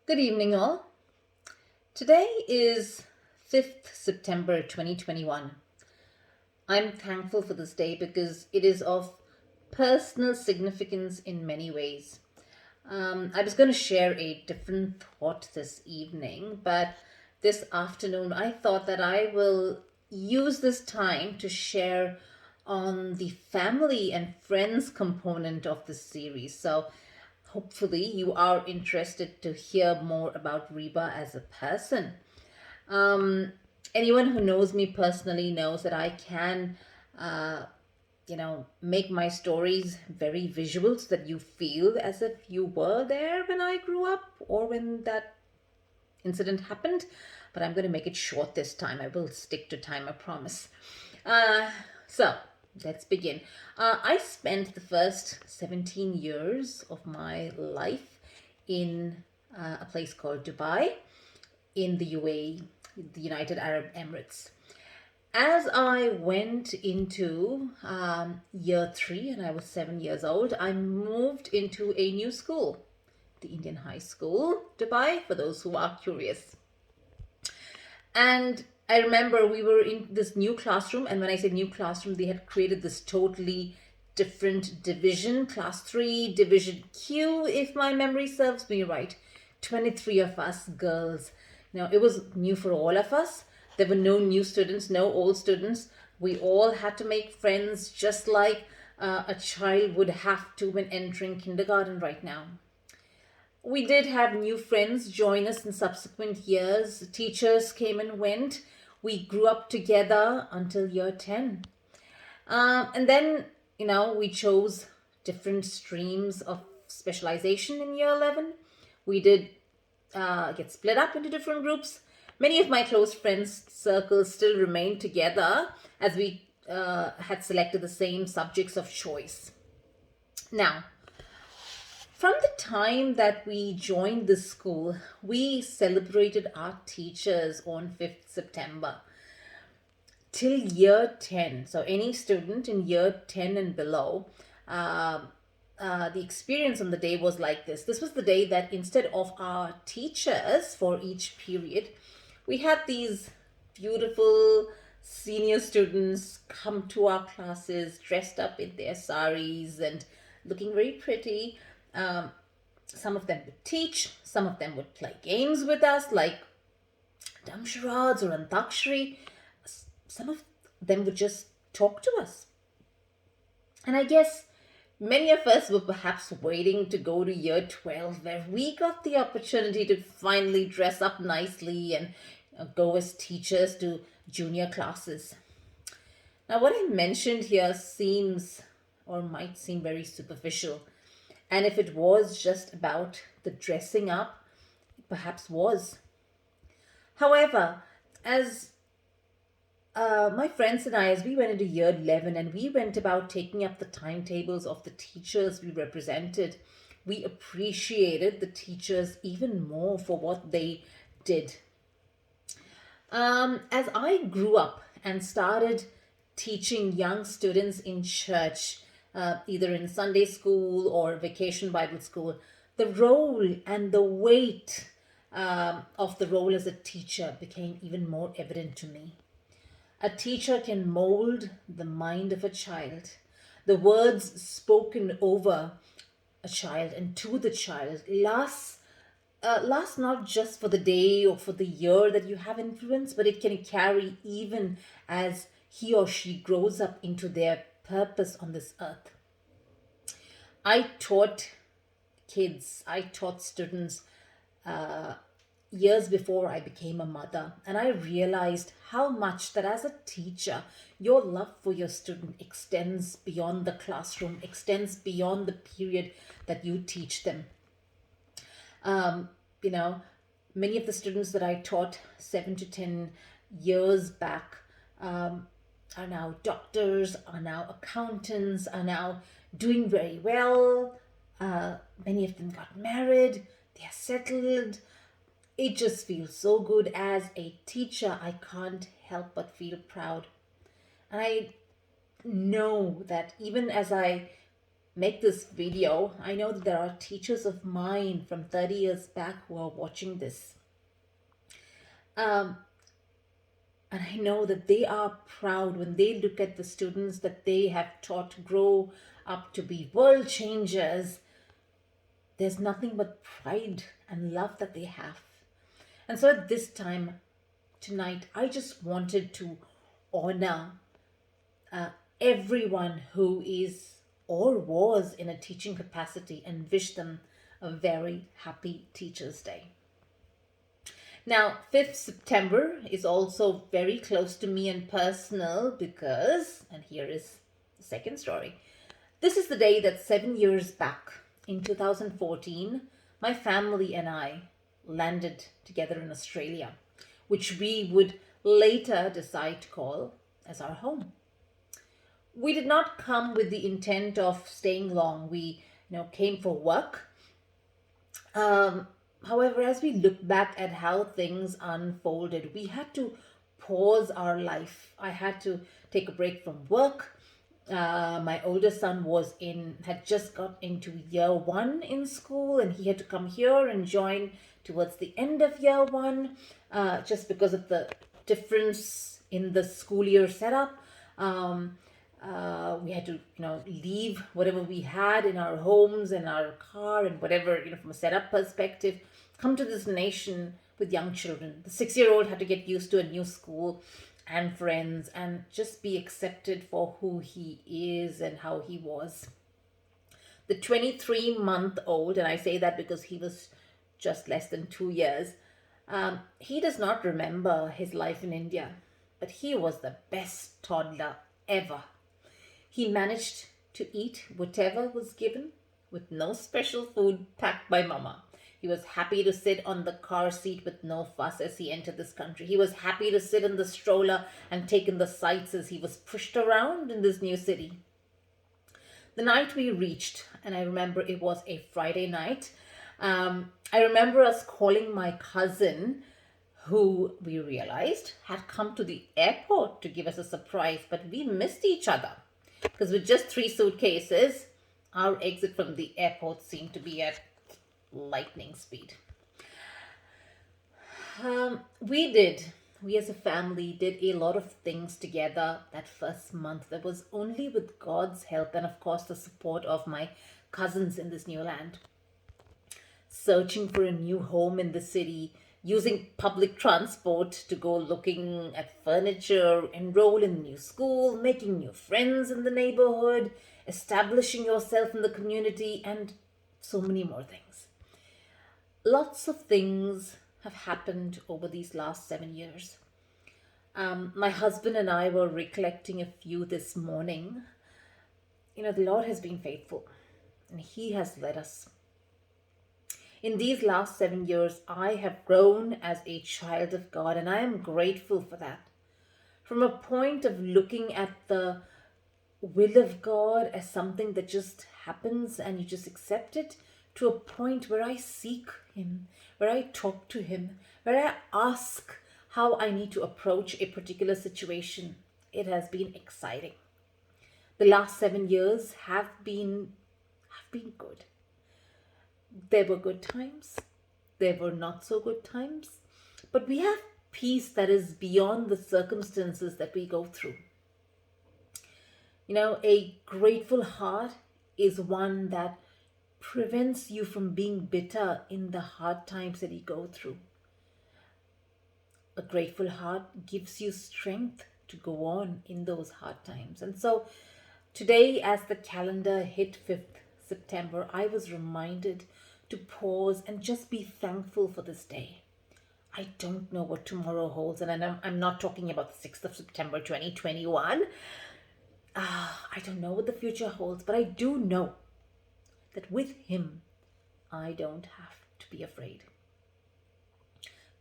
Good evening, all. Today is 5th September 2021. I'm thankful for this day because it is of personal significance in many ways. I was going to share a different thought this evening, but this afternoon I thought that I will use this time to share on the family and friends component of this series. So, hopefully, you are interested to hear more about Reba as a person. Um, Anyone who knows me personally knows that I can, uh, make my stories very visual so that you feel as if you were there when I grew up or when that incident happened. But I'm going to make it short this time. I will stick to time, I promise. Uh, so, let's begin. I spent the first 17 years of my life in a place called Dubai in the UAE, the United Arab Emirates. As I went into year three and I was 7 years old, I moved into a new school, the Indian High School, Dubai, for those who are curious. And I remember we were in this new classroom, and when I say new classroom, they had created this totally different division, class 3, division Q, if my memory serves me right. 23 of us girls. Now, it was new for all of us. There were no new students, no old students. We all had to make friends just like a child would have to when entering kindergarten right now. We did have new friends join us in subsequent years. Teachers came and went. We grew up together until year 10. And then, we chose different streams of specialization in year 11. We did get split up into different groups. Many of my close friends' circles still remain together as we had selected the same subjects of choice. Now, from the time that we joined the school, we celebrated our teachers on 5th September till year 10. So, any student in year 10 and below, uh, the experience on the day was like this. This was the day that instead of our teachers for each period, we had these beautiful senior students come to our classes dressed up in their saris and looking very pretty. Um, some of them would teach, some of them would play games with us like dumb charades or antakshari. Some of them would just talk to us. And I guess many of us were perhaps waiting to go to year 12, where we got the opportunity to finally dress up nicely and go as teachers to junior classes. Now, what I mentioned here seems or might seem very superficial. And if it was just about the dressing up, it perhaps was. However, as my friends and I, as we went into year 11 and we went about taking up the timetables of the teachers we represented, we appreciated the teachers even more for what they did. As I grew up and started teaching young students in church, either in Sunday school or vacation Bible school, the role and the weight of the role as a teacher became even more evident to me. A teacher can mold the mind of a child. The words spoken over a child and to the child lasts not just for the day or for the year that you have influence, but it can carry even as he or she grows up into their purpose on this earth. I taught I taught students years before I became a mother, and I realized how much that as a teacher, your love for your student extends beyond the classroom, extends beyond the period that you teach them. Um, you know, Many of the students that I taught 7 to 10 years back are now doctors, are now accountants, are now doing very well. Many of them got married, they are settled. It just feels so good as a teacher. I can't help but feel proud. And I know that even as I make this video, I know that there are teachers of mine from 30 years back who are watching this. Um, and I know that they are proud when they look at the students that they have taught grow up to be world changers. There's nothing but pride and love that they have. And so at this time, tonight, I just wanted to honor everyone who is or was in a teaching capacity and wish them a very happy Teachers' Day. Now, 5th September is also very close to me and personal because, and here is the second story. This is the day that 7 years back in 2014, my family and I landed together in Australia, which we would later decide to call as our home. We did not come with the intent of staying long. We, came for work. However, as we look back at how things unfolded, we had to pause our life. I had to take a break from work. My older son had just got into year 1 in school, and he had to come here and join towards the end of year 1, just because of the difference in the school year setup. We had to, leave whatever we had in our homes and our car and whatever, from a setup perspective, come to this nation with young children. The 6-year-old had to get used to a new school and friends and just be accepted for who he is and how he was. The 23-month-old, and I say that because he was just less than 2 years, he does not remember his life in India, but he was the best toddler ever. He managed to eat whatever was given with no special food packed by mama. He was happy to sit on the car seat with no fuss as he entered this country. He was happy to sit in the stroller and take in the sights as he was pushed around in this new city. The night we reached, and I remember it was a Friday night, I remember us calling my cousin, who we realized had come to the airport to give us a surprise, but we missed each other. Because with just 3 suitcases, our exit from the airport seemed to be at lightning speed. We as a family did a lot of things together that first month. That was only with God's help and, of course, the support of my cousins in this new land. Searching for a new home in the city, using public transport to go looking at furniture, enroll in a new school, making new friends in the neighborhood, establishing yourself in the community, and so many more things. Lots of things have happened over these last 7 years. My husband and I were recollecting a few this morning. The Lord has been faithful, and He has led us. In these last 7 years, I have grown as a child of God, and I am grateful for that. From a point of looking at the will of God as something that just happens and you just accept it, to a point where I seek Him, where I talk to Him, where I ask how I need to approach a particular situation. It has been exciting. The last 7 years have been good. There were good times, there were not so good times, but we have peace that is beyond the circumstances that we go through. A grateful heart is one that prevents you from being bitter in the hard times that you go through. A grateful heart gives you strength to go on in those hard times. And so today, as the calendar hit 5th September, I was reminded to pause and just be thankful for this day. I don't know what tomorrow holds, and I'm not talking about the 6th of September 2021. I don't know what the future holds, but I do know that with Him, I don't have to be afraid.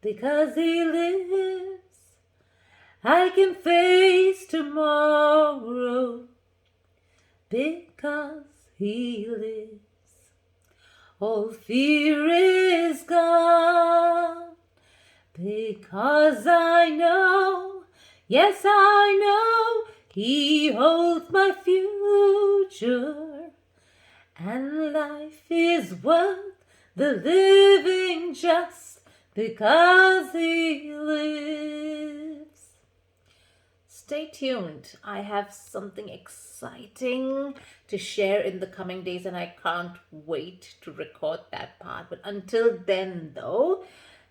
Because He lives, I can face tomorrow. Because He lives, all fear is gone. Because I know, yes I know, He holds my future. And life is worth the living just because he lives. Stay tuned. I have something exciting to share in the coming days, and I can't wait to record that part. But until then, though,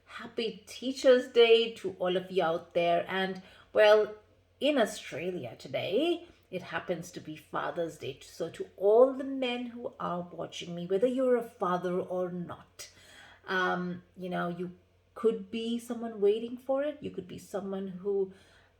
happy Teachers' Day to all of you out there. And well, in Australia today, it happens to be Father's Day. So, to all the men who are watching me, whether you're a father or not, you could be someone waiting for it. You could be someone who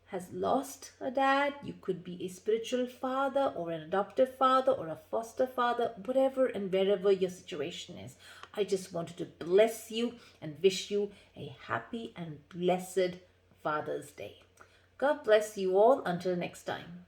has lost a dad. You could be a spiritual father or an adoptive father or a foster father, whatever and wherever your situation is. I just wanted to bless you and wish you a happy and blessed Father's Day. God bless you all. Until next time.